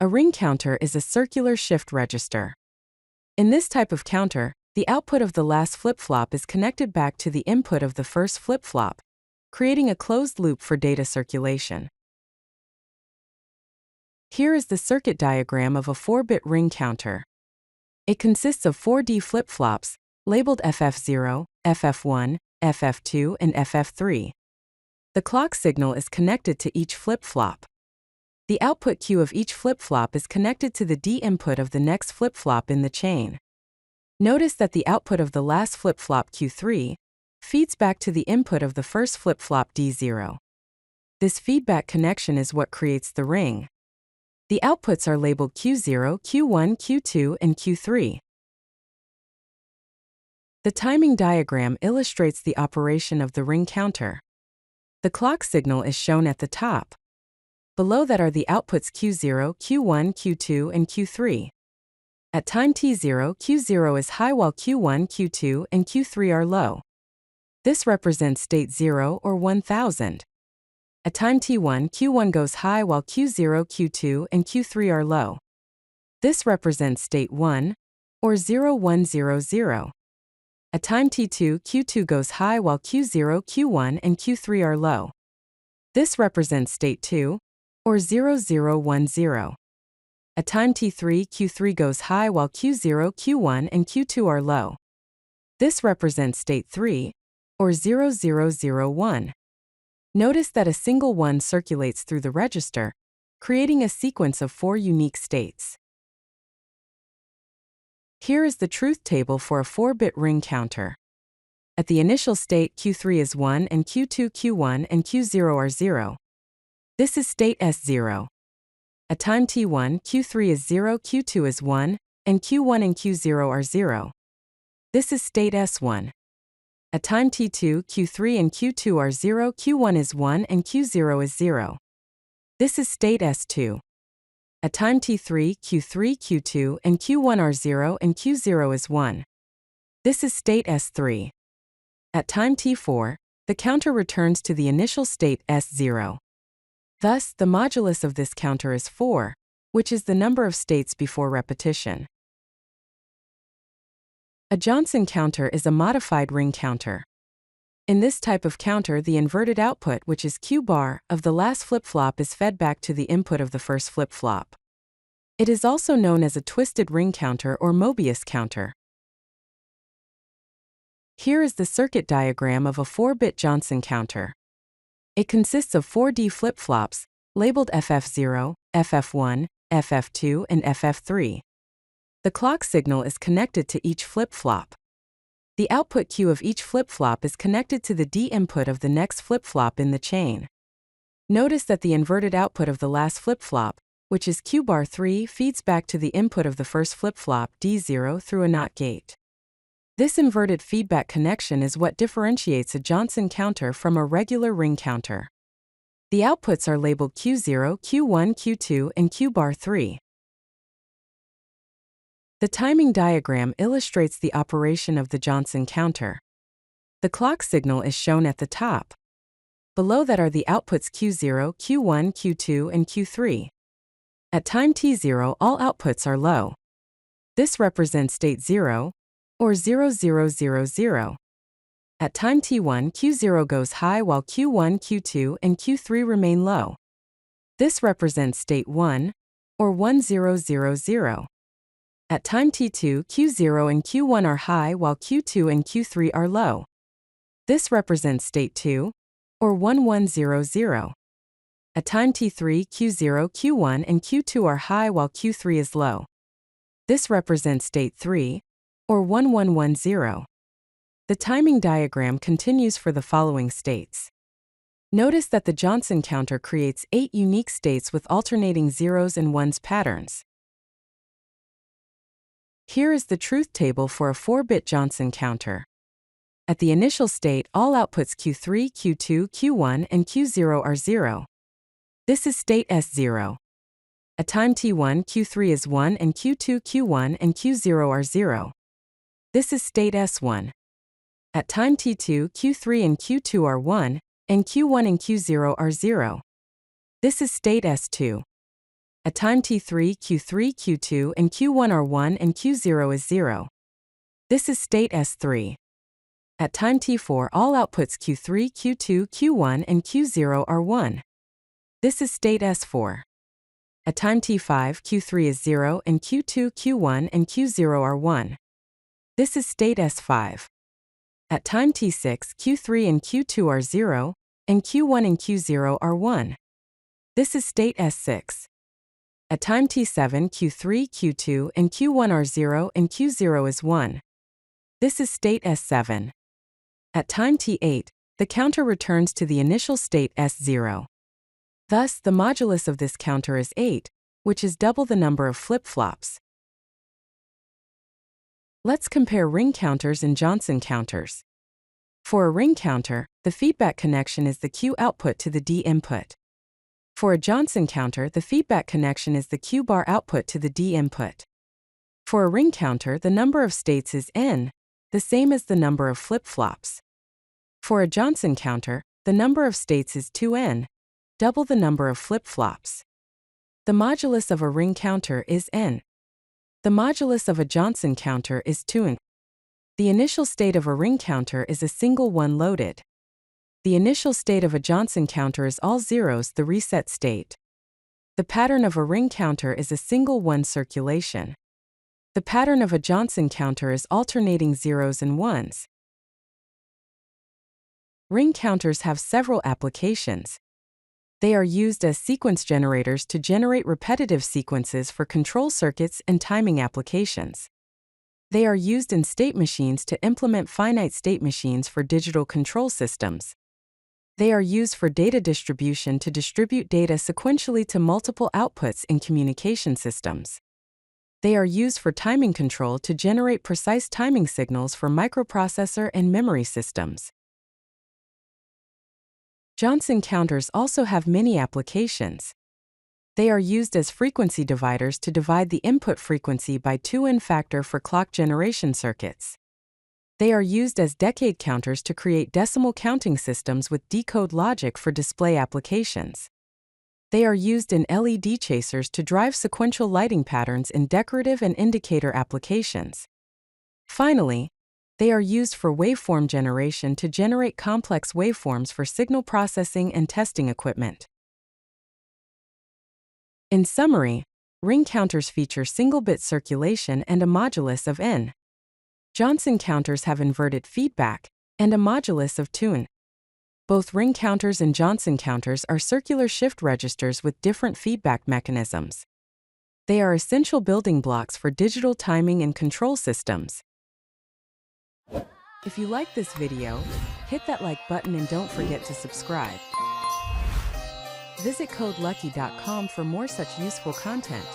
A ring counter is a circular shift register. In this type of counter, the output of the last flip-flop is connected back to the input of the first flip-flop, creating a closed loop for data circulation. Here is the circuit diagram of a 4-bit ring counter. It consists of 4D flip-flops, labeled FF0, FF1, FF2, and FF3. The clock signal is connected to each flip-flop. The output Q of each flip-flop is connected to the D input of the next flip-flop in the chain. Notice that the output of the last flip-flop Q3 feeds back to the input of the first flip-flop D0. This feedback connection is what creates the ring. The outputs are labeled Q0, Q1, Q2, and Q3. The timing diagram illustrates the operation of the ring counter. The clock signal is shown at the top. Below that are the outputs Q0, Q1, Q2, and Q3. At time T0, Q0 is high while Q1, Q2, and Q3 are low. This represents state 0 or 1000. At time T1, Q1 goes high while Q0, Q2, and Q3 are low. This represents state 1 or 0100. At time T2, Q2 goes high while Q0, Q1, and Q3 are low. This represents state 2 or 0010. At time T3, Q3 goes high while Q0, Q1, and Q2 are low. This represents state 3 or 0001. Notice that a single 1 circulates through the register, creating a sequence of 4 unique states. Here is the truth table for a 4-bit ring counter. At the initial state, Q3 is 1 and Q2, Q1, and Q0 are 0. This is state S0. At time T1, Q3 is 0, Q2 is 1, and Q1 and Q0 are 0. This is state S1. At time T2, Q3 and Q2 are 0, Q1 is 1, and Q0 is 0. This is state S2. At time T3, Q3, Q2, and Q1 are 0 and Q0 is 1. This is state S3. At time T4, the counter returns to the initial state S0. Thus, the modulus of this counter is 4, which is the number of states before repetition. A Johnson counter is a modified ring counter. In this type of counter, the inverted output, which is Q bar, of the last flip-flop is fed back to the input of the first flip-flop. It is also known as a twisted ring counter or Mobius counter. Here is the circuit diagram of a 4-bit Johnson counter. It consists of 4D flip-flops, labeled FF0, FF1, FF2, and FF3. The clock signal is connected to each flip-flop. The output Q of each flip-flop is connected to the D input of the next flip-flop in the chain. Notice that the inverted output of the last flip-flop, which is Q bar 3, feeds back to the input of the first flip-flop, D0, through a NOT gate. This inverted feedback connection is what differentiates a Johnson counter from a regular ring counter. The outputs are labeled Q0, Q1, Q2, and Q bar 3. The timing diagram illustrates the operation of the Johnson counter. The clock signal is shown at the top. Below that are the outputs Q0, Q1, Q2, and Q3. At time T0, all outputs are low. This represents state 0, or 0000. At time T1, Q0 goes high while Q1, Q2, and Q3 remain low. This represents state 1, or 1000. At time T2, Q0 and Q1 are high while Q2 and Q3 are low. This represents state 2, or 1100. At time T3, Q0, Q1, and Q2 are high while Q3 is low. This represents state 3, or 1110. The timing diagram continues for the following states. Notice that the Johnson counter creates 8 unique states with alternating zeros and ones patterns. Here is the truth table for a 4-bit Johnson counter. At the initial state, all outputs Q3, Q2, Q1, and Q0 are 0. This is state S0. At time T1, Q3 is 1 and Q2, Q1, and Q0 are 0. This is state S1. At time T2, Q3 and Q2 are 1, and Q1 and Q0 are 0. This is state S2. At time t3, q3, q2, and q1 are 1 and q0 is 0. This is state S3. At time t4, all outputs q3, q2, q1, and q0 are 1. This is state S4. At time t5, q3 is 0 and q2, q1, and q0 are 1. This is state S5. At time t6, q3 and q2 are 0, and q1 and q0 are 1. This is state S6. At time t7, q3, q2, and q1 are 0 and q0 is 1. This is state S7. At time t8, the counter returns to the initial state S0. Thus, the modulus of this counter is 8, which is double the number of flip-flops. Let's compare ring counters and Johnson counters. For a ring counter, the feedback connection is the Q output to the D input. For a Johnson counter, the feedback connection is the Q bar output to the D input. For a ring counter, the number of states is n, the same as the number of flip-flops. For a Johnson counter, the number of states is 2n, double the number of flip-flops. The modulus of a ring counter is n. The modulus of a Johnson counter is 2n. The initial state of a ring counter is a single 1 loaded. The initial state of a Johnson counter is all zeros, the reset state. The pattern of a ring counter is a single 1 circulation. The pattern of a Johnson counter is alternating zeros and ones. Ring counters have several applications. They are used as sequence generators to generate repetitive sequences for control circuits and timing applications. They are used in state machines to implement finite state machines for digital control systems. They are used for data distribution to distribute data sequentially to multiple outputs in communication systems. They are used for timing control to generate precise timing signals for microprocessor and memory systems. Johnson counters also have many applications. They are used as frequency dividers to divide the input frequency by 2n factor for clock generation circuits. They are used as decade counters to create decimal counting systems with decode logic for display applications. They are used in LED chasers to drive sequential lighting patterns in decorative and indicator applications. Finally, they are used for waveform generation to generate complex waveforms for signal processing and testing equipment. In summary, ring counters feature single-bit circulation and a modulus of n. Johnson counters have inverted feedback and a modulus of 2n. Both ring counters and Johnson counters are circular shift registers with different feedback mechanisms. They are essential building blocks for digital timing and control systems. If you like this video, hit that like button and don't forget to subscribe. Visit CodeLucky.com for more such useful content.